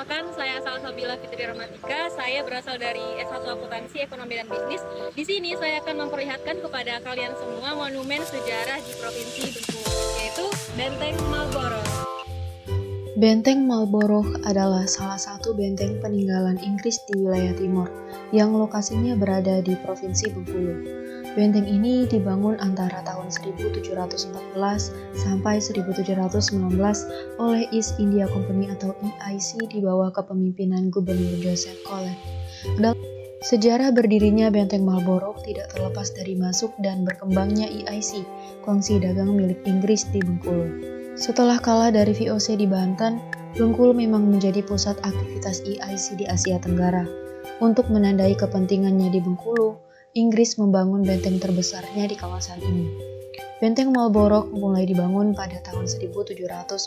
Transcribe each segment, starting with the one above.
Perkenalkan, saya Salsabila Fitri Rahmatika. Saya berasal dari S1 Akuntansi Ekonomi dan Bisnis. Di sini saya akan memperlihatkan kepada kalian semua monumen sejarah di Provinsi Bengkulu, yaitu Benteng Marlborough. Benteng Marlborough adalah salah satu benteng peninggalan Inggris di wilayah timur, yang lokasinya berada di Provinsi Bengkulu. Benteng ini dibangun antara tahun 1714 sampai 1719 oleh East India Company atau EIC di bawah kepemimpinan Gubernur Joseph Collett. Sejarah berdirinya Benteng Marlborough tidak terlepas dari masuk dan berkembangnya EIC, kongsi dagang milik Inggris di Bengkulu. Setelah kalah dari VOC di Banten, Bengkulu memang menjadi pusat aktivitas EIC di Asia Tenggara. Untuk menandai kepentingannya di Bengkulu, Inggris membangun benteng terbesarnya di kawasan ini. Benteng Marlborough mulai dibangun pada tahun 1714.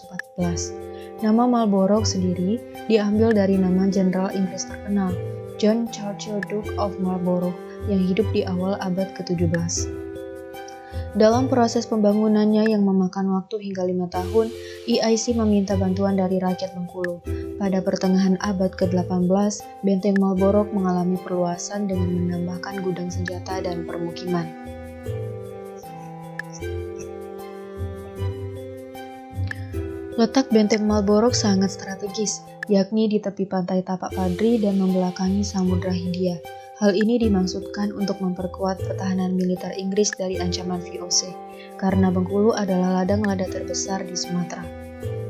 Nama Marlborough sendiri diambil dari nama jenderal Inggris terkenal, John Churchill Duke of Marlborough, yang hidup di awal abad ke-17. Dalam proses pembangunannya yang memakan waktu hingga 5 tahun, EIC meminta bantuan dari rakyat Bengkulu. Pada pertengahan abad ke-18, Benteng Marlborough mengalami perluasan dengan menambahkan gudang senjata dan permukiman. Letak Benteng Marlborough sangat strategis, yakni di tepi pantai Tapak Padri dan membelakangi Samudra Hindia. Hal ini dimaksudkan untuk memperkuat pertahanan militer Inggris dari ancaman VOC, karena Bengkulu adalah ladang lada terbesar di Sumatera.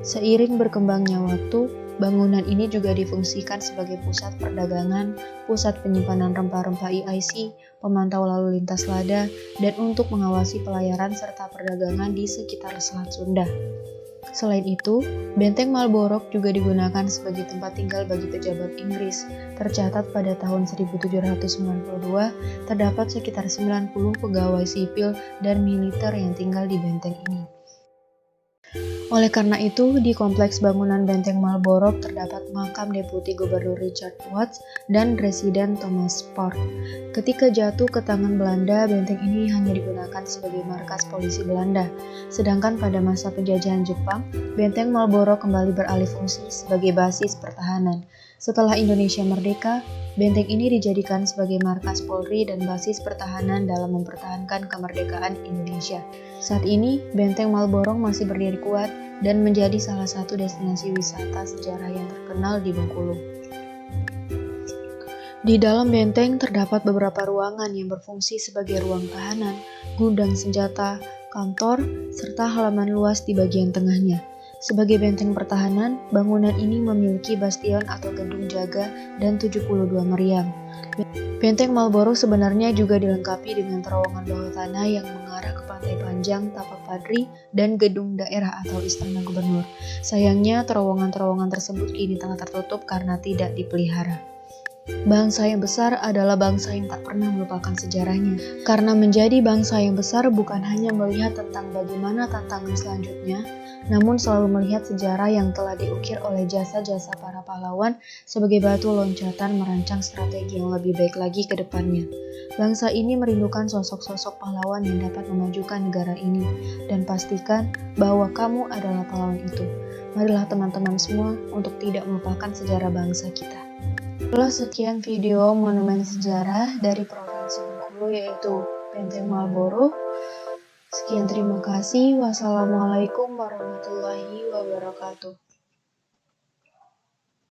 Seiring berkembangnya waktu, bangunan ini juga difungsikan sebagai pusat perdagangan, pusat penyimpanan rempah-rempah EIC, pemantau lalu lintas lada, dan untuk mengawasi pelayaran serta perdagangan di sekitar Selat Sunda. Selain itu, Benteng Marlborough juga digunakan sebagai tempat tinggal bagi pejabat Inggris. Tercatat pada tahun 1792, terdapat sekitar 90 pegawai sipil dan militer yang tinggal di benteng ini. Oleh karena itu, di kompleks bangunan Benteng Marlborough terdapat makam Deputi Gubernur Richard Watts dan Residen Thomas Park. Ketika jatuh ke tangan Belanda, benteng ini hanya digunakan sebagai markas polisi Belanda. Sedangkan pada masa penjajahan Jepang, Benteng Marlborough kembali beralih fungsi sebagai basis pertahanan. Setelah Indonesia merdeka, benteng ini dijadikan sebagai markas Polri dan basis pertahanan dalam mempertahankan kemerdekaan Indonesia. Saat ini, Benteng Marlborough masih berdiri kuat dan menjadi salah satu destinasi wisata sejarah yang terkenal di Bengkulu. Di dalam benteng terdapat beberapa ruangan yang berfungsi sebagai ruang tahanan, gudang senjata, kantor, serta halaman luas di bagian tengahnya. Sebagai benteng pertahanan, bangunan ini memiliki bastion atau gedung jaga dan 72 meriam. Benteng Marlborough sebenarnya juga dilengkapi dengan terowongan bawah tanah yang mengarah ke Pantai Panjang, Tapak Padri, dan gedung daerah atau Istana Gubernur. Sayangnya, terowongan-terowongan tersebut kini telah tertutup karena tidak dipelihara. Bangsa yang besar adalah bangsa yang tak pernah melupakan sejarahnya. Karena menjadi bangsa yang besar bukan hanya melihat tentang bagaimana tantangan selanjutnya, namun selalu melihat sejarah yang telah diukir oleh jasa-jasa para pahlawan sebagai batu loncatan merancang strategi yang lebih baik lagi ke depannya. Bangsa ini merindukan sosok-sosok pahlawan yang dapat memajukan negara ini, dan pastikan bahwa kamu adalah pahlawan itu. Marilah teman-teman semua untuk tidak melupakan sejarah bangsa kita. Itulah sekian video monumen sejarah dari Provinsi Bengkulu, yaitu Benteng Marlborough. Sekian, terima kasih. Wassalamualaikum warahmatullahi wabarakatuh.